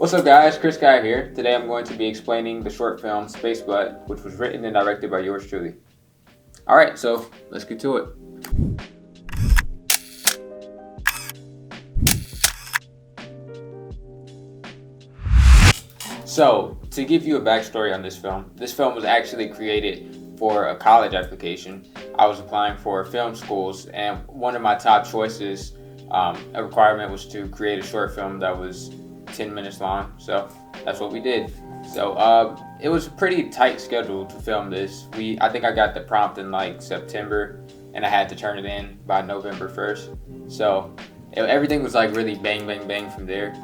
What's up guys, Chris Guy here. Today I'm going to be explaining the short film Space Butt, which was written and directed by yours truly. Alright, so let's get to it. So, to give you a backstory on this film was actually created for a college application. I was applying for film schools, and one of my top choices, a requirement was to create a short film that was 10 minutes long. So that's what we did. So it was a pretty tight schedule to film this. I think I got the prompt in like September, and I had to turn it in by November 1st. So everything was like really bang, bang, bang from there.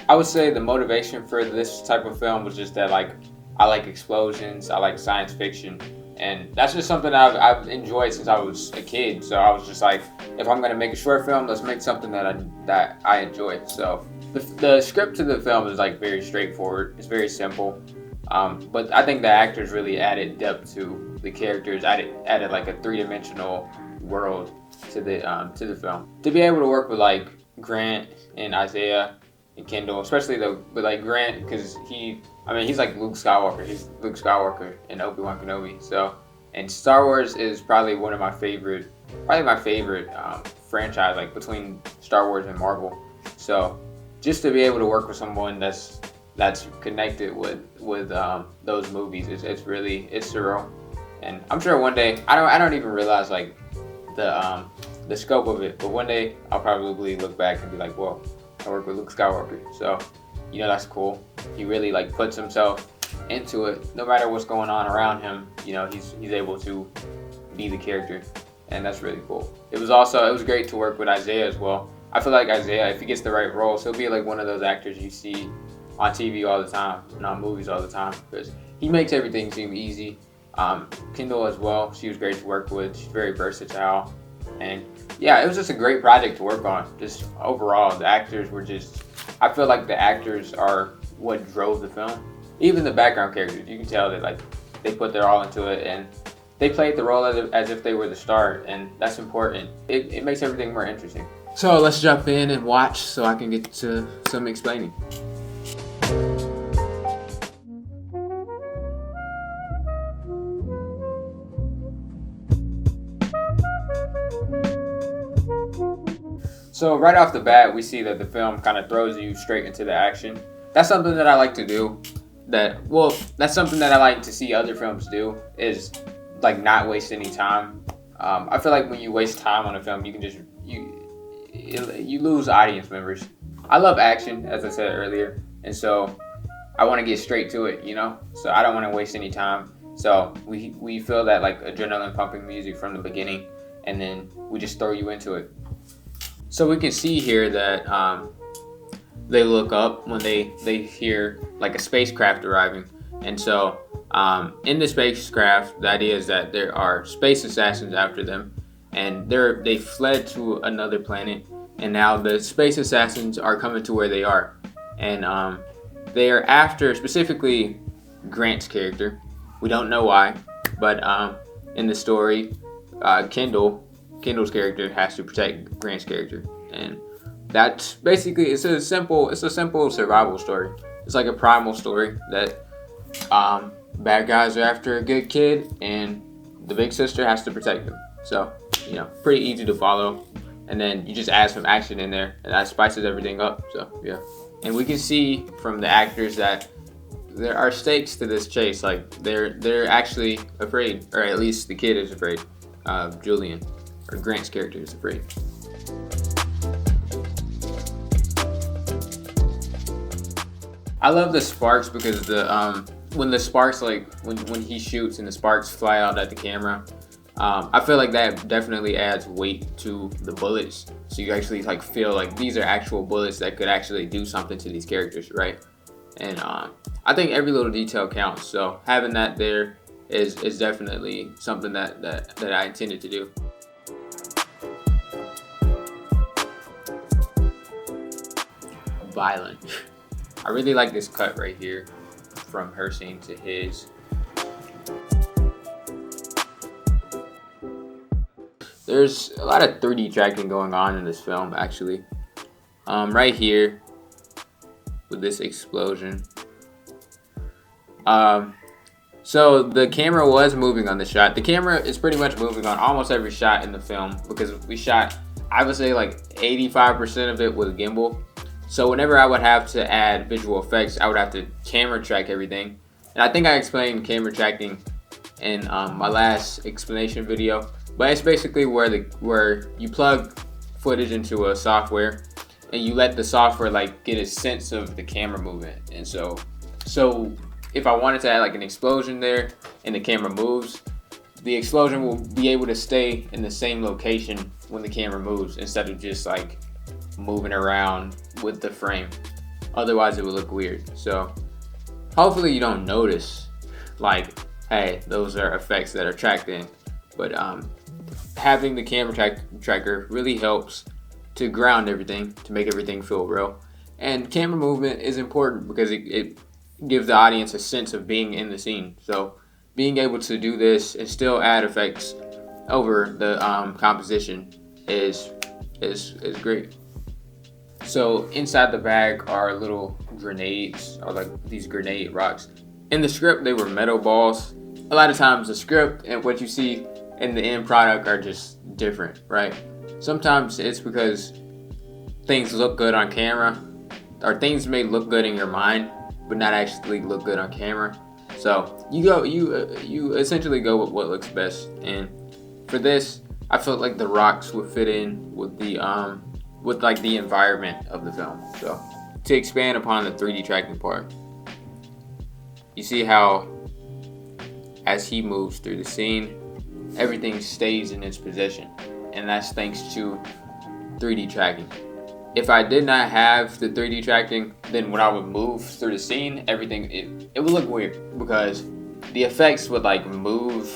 I would say the motivation for this type of film was just that I like explosions, I like science fiction, and that's just something I've enjoyed since I was a kid. So I was just like, if I'm gonna make a short film, let's make something that I enjoy. So the script to the film is like very straightforward. It's very simple, but I think the actors really added depth to the characters. Added like a three-dimensional world to the film. To be able to work with like Grant and Isaiah and Kendall, especially with like Grant, because he's like Luke Skywalker. He's Luke Skywalker in Obi-Wan Kenobi. So, and Star Wars is probably my favorite franchise, like between Star Wars and Marvel. So, just to be able to work with someone that's connected with those movies, it's surreal. And I'm sure one day, I don't even realize like the scope of it, but one day I'll probably look back and be like, whoa, I work with Luke Skywalker. So, that's cool. He really like puts himself into it. No matter what's going on around him, he's able to be the character, and that's really cool. It was great to work with Isaiah as well. I feel like Isaiah, if he gets the right roles, he'll be like one of those actors you see on TV all the time and on movies all the time, because he makes everything seem easy. Kendall as well, she was great to work with. She's very versatile, and yeah, it was just a great project to work on. Just overall, the actors were I feel like the actors are what drove the film. Even the background characters, you can tell that like they put their all into it, and they played the role as if they were the star, and that's important. It makes everything more interesting. So let's jump in and watch so I can get to some explaining. So right off the bat, we see that the film kind of throws you straight into the action. That's something that I like to do. That's something that I like to see other films do, is like not waste any time. I feel like when you waste time on a film, you can you lose audience members. I love action, as I said earlier, and so I want to get straight to it, So I don't want to waste any time. So we feel that like adrenaline pumping music from the beginning, and then we just throw you into it. So we can see here that they look up when they hear like a spacecraft arriving, and so in the spacecraft, the idea is that there are space assassins after them, and they fled to another planet, and now the space assassins are coming to where they are, and they are after specifically Grant's character. We don't know why, but in the story, Kendall's character has to protect Grant's character, and that's basically it's a simple survival story. It's like a primal story that bad guys are after a good kid, and the big sister has to protect him. So pretty easy to follow, and then you just add some action in there, and that spices everything up. So yeah, and we can see from the actors that there are stakes to this chase. Like they're actually afraid, or at least the kid is afraid. Julian, or Grant's character, is afraid. I love the sparks because when the sparks, like when he shoots and the sparks fly out at the camera, I feel like that definitely adds weight to the bullets. So you actually like feel like these are actual bullets that could actually do something to these characters, right? And I think every little detail counts. So having that there is definitely something that I intended to do. Violent. I really like this cut right here from her scene to his. There's a lot of 3D tracking going on in this film, actually. Right here, with this explosion. So the camera was moving on the shot. The camera is pretty much moving on almost every shot in the film because we shot, I would say like 85% of it with gimbal. So whenever I would have to add visual effects, I would have to camera track everything. And I think I explained camera tracking in my last explanation video, but it's basically where you plug footage into a software and you let the software like get a sense of the camera movement. And so if I wanted to add like an explosion there and the camera moves, the explosion will be able to stay in the same location when the camera moves instead of just like moving around with the frame. Otherwise it would look weird. So hopefully you don't notice like, hey, those are effects that are tracked in. But having the camera tracker really helps to ground everything, to make everything feel real. And camera movement is important because it gives the audience a sense of being in the scene. So being able to do this and still add effects over the composition is great. So inside the bag are little grenades, or like these grenade rocks. In the script, they were metal balls. A lot of times the script and what you see in the end product are just different, right? Sometimes it's because things look good on camera, or things may look good in your mind, but not actually look good on camera. So you essentially go with what looks best. And for this, I felt like the rocks would fit in with the with like the environment of the film. So to expand upon the 3D tracking part, you see how as he moves through the scene, everything stays in its position, and that's thanks to 3D tracking. If I did not have the 3D tracking, then when I would move through the scene, everything it would look weird because the effects would like move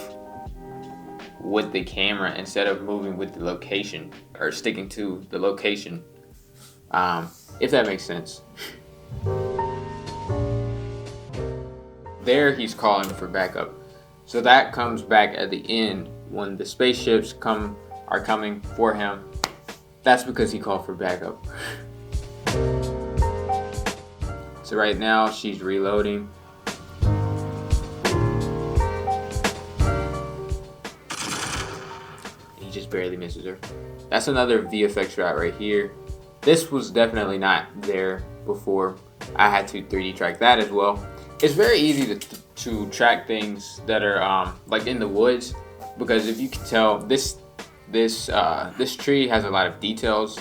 with the camera instead of moving with the location or sticking to the location, if that makes sense. There he's calling for backup. So that comes back at the end when the spaceships are coming for him. That's because he called for backup. So right now she's reloading. He just barely misses her. That's another VFX shot right here. This was definitely not there before. I had to 3D track that as well. It's very easy to track things that are like in the woods, because if you can tell, this tree has a lot of details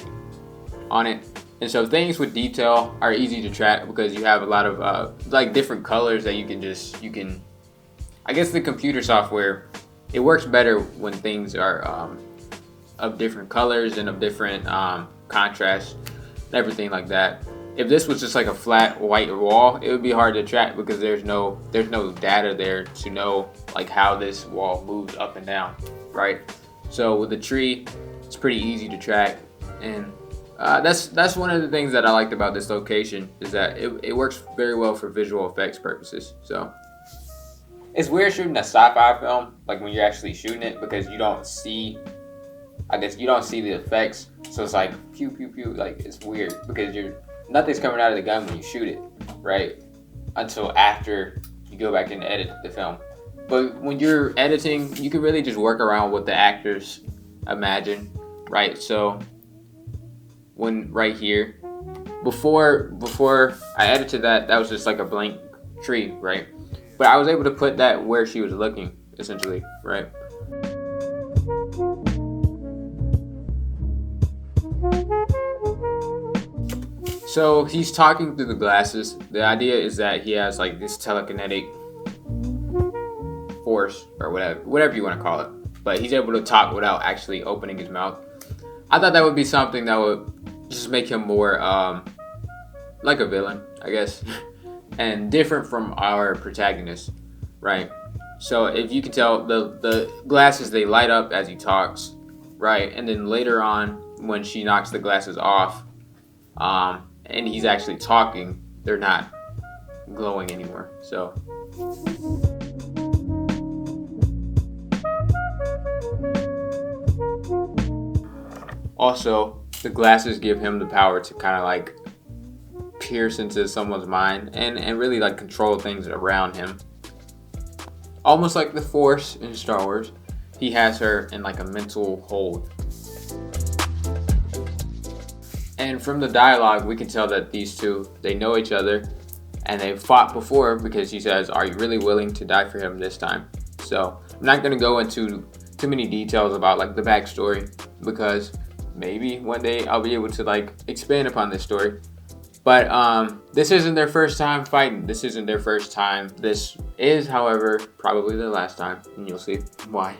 on it, and so things with detail are easy to track because you have a lot of like different colors that you can. I guess the computer software, it works better when things are of different colors and of different contrast and everything like that. If this was just like a flat white wall, it would be hard to track because there's no data there to know like how this wall moves up and down, right? So with the tree, it's pretty easy to track, and that's one of the things that I liked about this location, is that it works very well for visual effects purposes. So it's weird shooting a sci-fi film, like when you're actually shooting it, because you don't see the effects. So it's like pew pew pew, like it's weird because nothing's coming out of the gun when you shoot it, right? Until after you go back and edit the film. But when you're editing, you can really just work around what the actors imagine, right? So when right here, before I edited that was just like a blank tree, right? But I was able to put that where she was looking, essentially, right? So he's talking through the glasses. The idea is that he has like this telekinetic force, or whatever you want to call it, but he's able to talk without actually opening his mouth. I thought that would be something that would just make him more like a villain, I guess, and different from our protagonist, right? So if you can tell, the glasses, they light up as he talks, right? And then later on, when she knocks the glasses off, and he's actually talking, they're not glowing anymore. So also, the glasses give him the power to kind of like pierce into someone's mind and really like control things around him. Almost like the Force in Star Wars, he has her in like a mental hold. And from the dialogue, we can tell that these two, they know each other and they've fought before, because she says, "Are you really willing to die for him this time?" So I'm not going to go into too many details about like the backstory, because maybe one day I'll be able to like expand upon this story. But this isn't their first time fighting. This isn't their first time. This is, however, probably their last time, and you'll see why.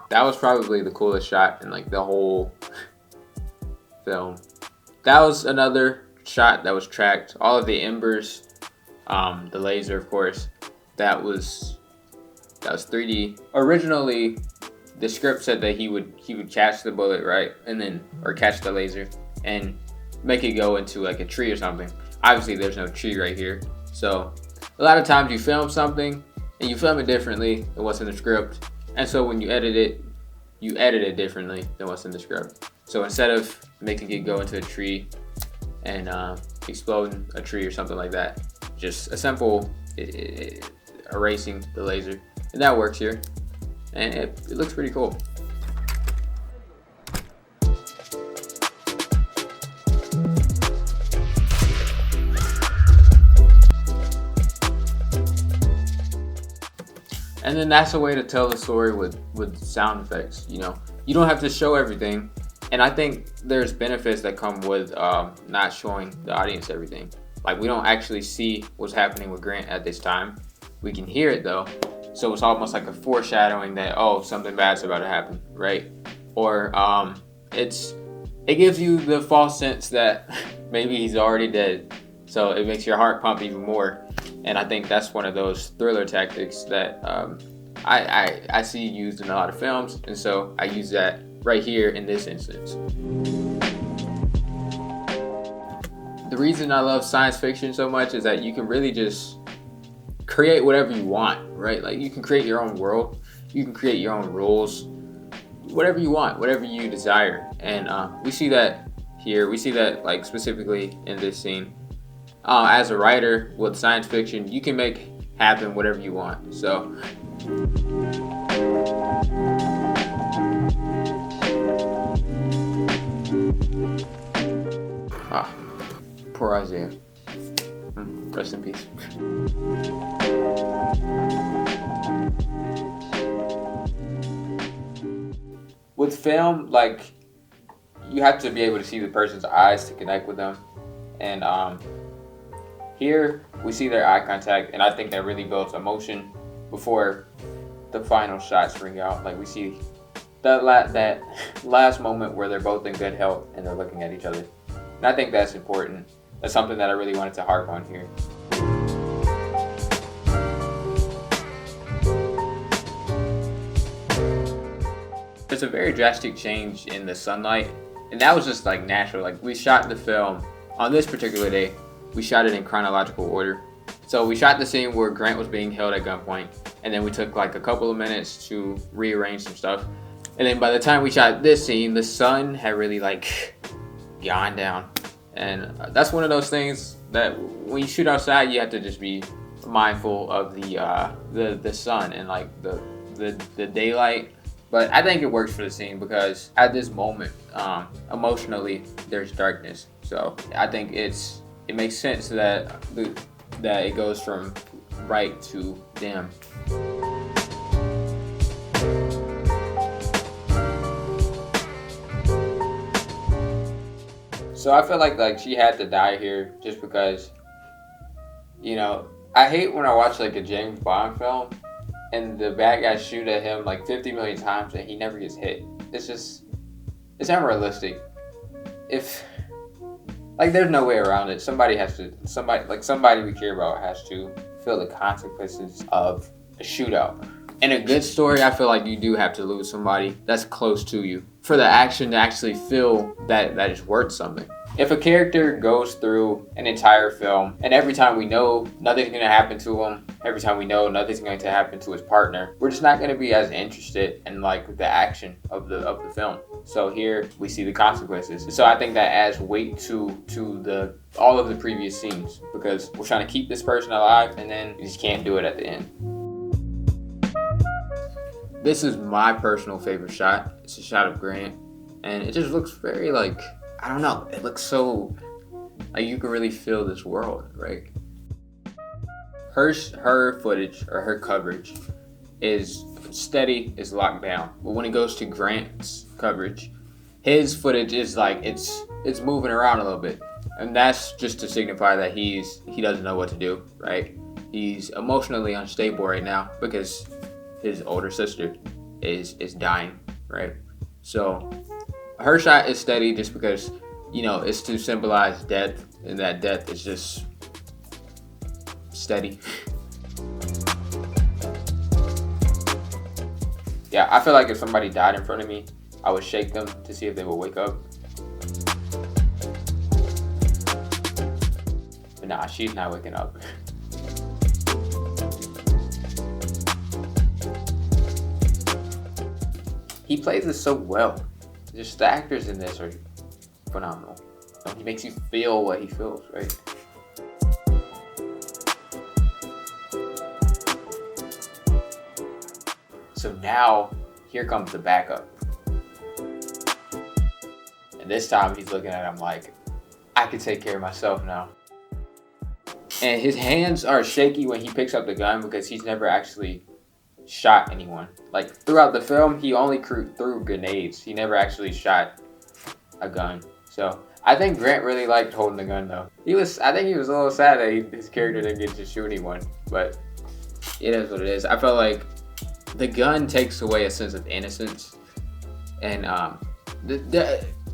That was probably the coolest shot in like the whole film. That was another shot that was tracked. All of the embers, the laser, of course, that was 3D. Originally, the script said that he would catch the bullet, right, and then, or catch the laser and make it go into like a tree or something. Obviously, there's no tree right here, so a lot of times you film something and you film it differently than what's in the script, and so when you edit it differently than what's in the script. So instead of making it go into a tree and exploding a tree or something like that, just a simple erasing the laser. And that works here, and it looks pretty cool. And then that's a way to tell the story with sound effects. You know, you don't have to show everything, and I think there's benefits that come with not showing the audience everything. Like, we don't actually see what's happening with Grant at this time. We can hear it though. So it's almost like a foreshadowing that, oh, something bad's about to happen, right? Or it gives you the false sense that maybe he's already dead. So it makes your heart pump even more. And I think that's one of those thriller tactics that I see used in a lot of films. And so I use that right here in this instance. The reason I love science fiction so much is that you can really just create whatever you want, right? Like, you can create your own world, you can create your own rules, whatever you want, whatever you desire. And we see that here. We see that like specifically in this scene. As a writer with science fiction, you can make happen whatever you want. So poor Isaiah. Rest in peace. With film, like, you have to be able to see the person's eyes to connect with them. And here we see their eye contact, and I think that really builds emotion before the final shots ring out. Like, we see that last moment where they're both in good health and they're looking at each other. And I think that's important. That's something that I really wanted to harp on here. There's a very drastic change in the sunlight, and that was just like natural. Like, we shot the film on this particular day. We shot it in chronological order. So we shot the scene where Grant was being held at gunpoint, and then we took like a couple of minutes to rearrange some stuff. And then by the time we shot this scene, the sun had really like gone down. And that's one of those things that when you shoot outside, you have to just be mindful of the sun and like the daylight. But I think it works for the scene because at this moment, emotionally, there's darkness. So I think it makes sense that it goes from bright to dim. So I feel like she had to die here just because, you know, I hate when I watch like a James Bond film and the bad guys shoot at him like 50 million times and he never gets hit. It's unrealistic. If, like, there's no way around it. Somebody we care about has to feel the consequences of a shootout. In a good story, I feel like you do have to lose somebody that's close to you for the action to actually feel that is worth something. If a character goes through an entire film and every time we know nothing's going to happen to him, every time we know nothing's going to happen to his partner, we're just not going to be as interested in like the action of the film. So here we see the consequences. So I think that adds weight to the all of the previous scenes, because we're trying to keep this person alive and then you just can't do it at the end. This is my personal favorite shot. It's a shot of Grant, and it just looks very like, I don't know, it looks so like you can really feel this world, right? Her footage or her coverage is steady, is locked down. But when it goes to Grant's coverage, his footage is like it's moving around a little bit. And that's just to signify that he doesn't know what to do, right? He's emotionally unstable right now because his older sister is dying, right? So her shot is steady just because, you know, it's to symbolize death, and that death is just steady. Yeah, I feel like if somebody died in front of me, I would shake them to see if they would wake up. But nah, she's not waking up. He plays this so well. Just the actors in this are phenomenal. He makes you feel what he feels, right? So now, here comes the backup. And this time he's looking at him like, I can take care of myself now. And his hands are shaky when he picks up the gun because he's never actually shot anyone. Like throughout the film, he only threw grenades. He never actually shot a gun. So I think Grant really liked holding the gun though. I think he was a little sad that his character didn't get to shoot anyone, but it is what it is. I felt like the gun takes away a sense of innocence, and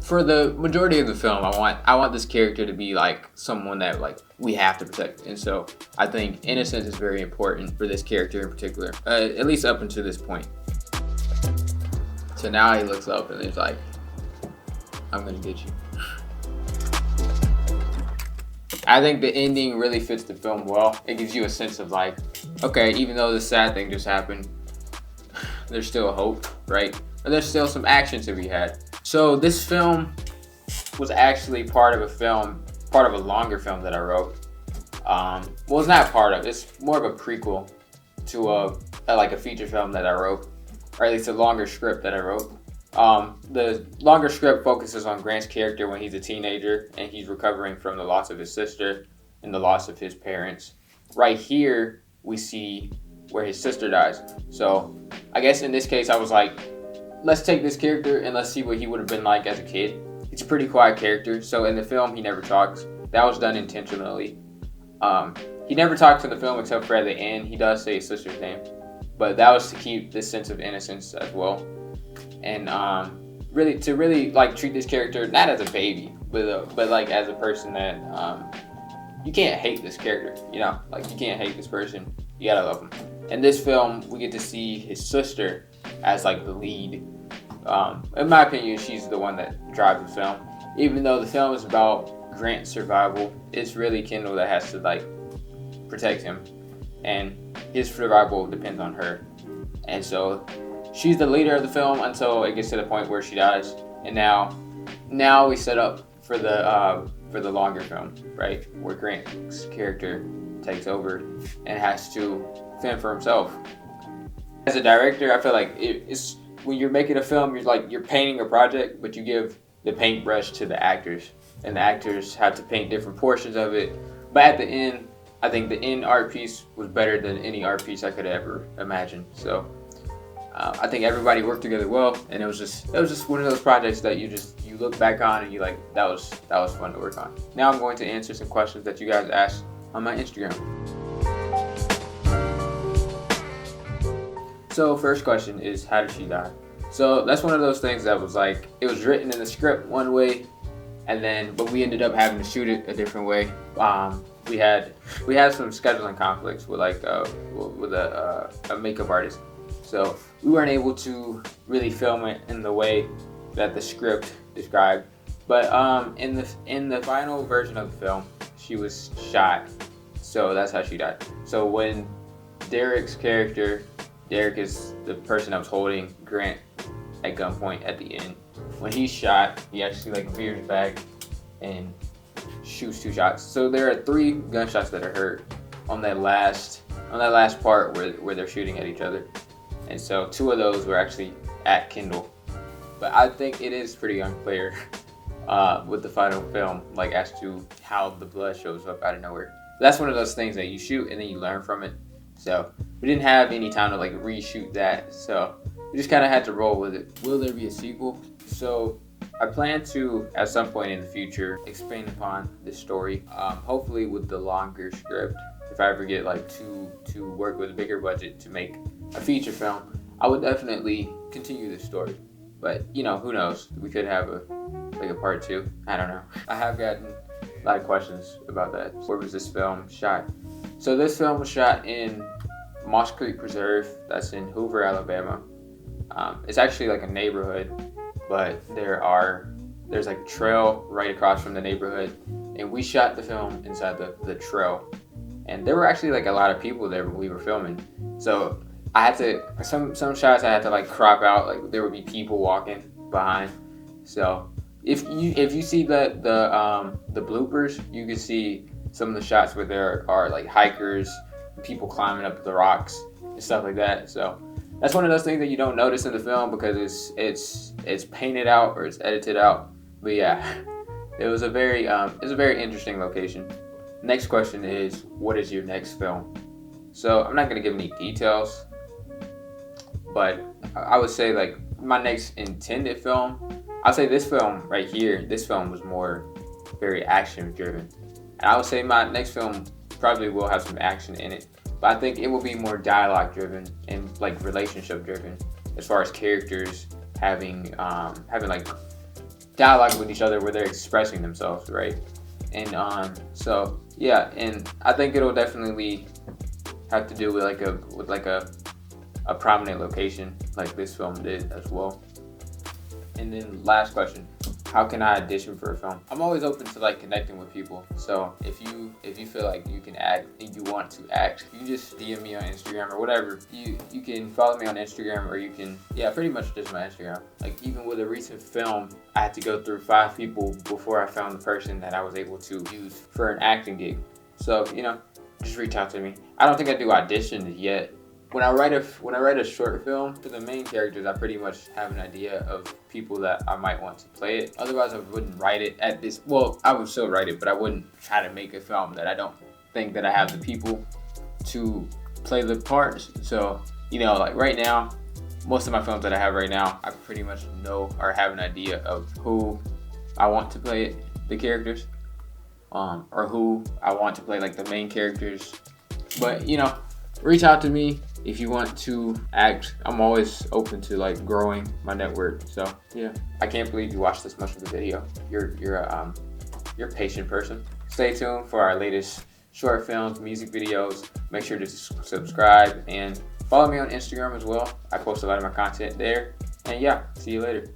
for the majority of the film, I want this character to be like someone that like we have to protect, and so I think innocence is very important for this character in particular, at least up until this point. So now he looks up and he's like, "I'm gonna get you." I think the ending really fits the film well. It gives you a sense of like, okay, even though this sad thing just happened, there's still hope, right? And there's still some action to be had. So this film was actually part of a longer film that I wrote. Well, it's not part of, it's more of a prequel to a feature film that I wrote, or at least a longer script that I wrote. The longer script focuses on Grant's character when he's a teenager and he's recovering from the loss of his sister and the loss of his parents. Right here, we see where his sister dies. So I guess in this case, I was like, let's take this character and let's see what he would have been like as a kid. He's a pretty quiet character. So in the film, he never talks. That was done intentionally. He never talks in the film except for at the end. He does say his sister's name, but that was to keep this sense of innocence as well. And really like treat this character not as a baby, but like as a person that you can't hate this character. You know, like you can't hate this person. You gotta love him. In this film, we get to see his sister as like the lead. In my opinion, she's the one that drives the film. Even though the film is about Grant's survival, it's really Kendall that has to like protect him, and his survival depends on her. And so she's the leader of the film until it gets to the point where she dies. And now we set up for the longer film, right, where Grant's character takes over and has to fend for himself. As a director, I feel like it's when you're making a film, you're painting a project, but you give the paintbrush to the actors, and the actors have to paint different portions of it. But at the end, I think the end art piece was better than any art piece I could ever imagine. So I think everybody worked together well, and it was just one of those projects that you look back on and you like, that was fun to work on. Now I'm going to answer some questions that you guys asked on my Instagram. So first question is, how did she die? So that's one of those things that was like, it was written in the script one way, but we ended up having to shoot it a different way. We had some scheduling conflicts with a makeup artist. so we weren't able to really film it in the way that the script described. But in the final version of the film, she was shot, so that's how she died. So when Derek's character, Derek is the person that was holding Grant at gunpoint at the end. When he's shot, he actually like veers back and shoots 2 shots. So there are 3 gunshots that are heard on that last part where they're shooting at each other. And so 2 of those were actually at Kendall. But I think it is pretty unclear with the final film, like as to how the blood shows up out of nowhere. That's one of those things that you shoot and then you learn from it. So we didn't have any time to like reshoot that, so we just kind of had to roll with it. Will there be a sequel? So I plan to, at some point in the future, expand upon this story, hopefully with the longer script. If I ever get like to work with a bigger budget to make a feature film, I would definitely continue this story. But you know, who knows? We could have a part 2. I don't know. I have gotten a lot of questions about that. Where was this film shot? So this film was shot in Moss Creek Preserve. That's in Hoover, Alabama. It's actually like a neighborhood, but there's like a trail right across from the neighborhood, and we shot the film inside the trail. And there were actually like a lot of people there when we were filming. So I had to some shots I had to like crop out, like there would be people walking behind. So if you see the bloopers, you can see some of the shots where there are like hikers, people climbing up the rocks and stuff like that. So that's one of those things that you don't notice in the film because it's painted out or it's edited out. But yeah, it was a very interesting location. Next question is, what is your next film? So I'm not gonna give any details, but I would say like my next intended film, I'll say this film right here, this film was more very action driven. And I would say my next film probably will have some action in it, but I think it will be more dialogue driven and like relationship driven, as far as characters having like dialogue with each other where they're expressing themselves, right? And so yeah, and I think it'll definitely have to do with like a prominent location like this film did as well. And then last question, how can I audition for a film? I'm always open to like connecting with people. So if you feel like you can act and you want to act, you can just DM me on Instagram or whatever. You can follow me on Instagram, or you can, yeah, pretty much just my Instagram. Like even with a recent film, I had to go through 5 people before I found the person that I was able to use for an acting gig. So, you know, just reach out to me. I don't think I do auditions yet. When I write a short film for the main characters, I pretty much have an idea of people that I might want to play it. Otherwise, I wouldn't write it at this. Well, I would still write it, but I wouldn't try to make a film that I don't think that I have the people to play the parts. So, you know, like right now, most of my films that I have right now, I pretty much know or have an idea of who I want to play the characters, or who I want to play like the main characters. But you know, reach out to me if you want to act. I'm always open to like growing my network. So yeah, I can't believe you watched this much of the video. You're a patient person. Stay tuned for our latest short films, music videos. Make sure to subscribe and follow me on Instagram as well. I post a lot of my content there. And yeah, see you later.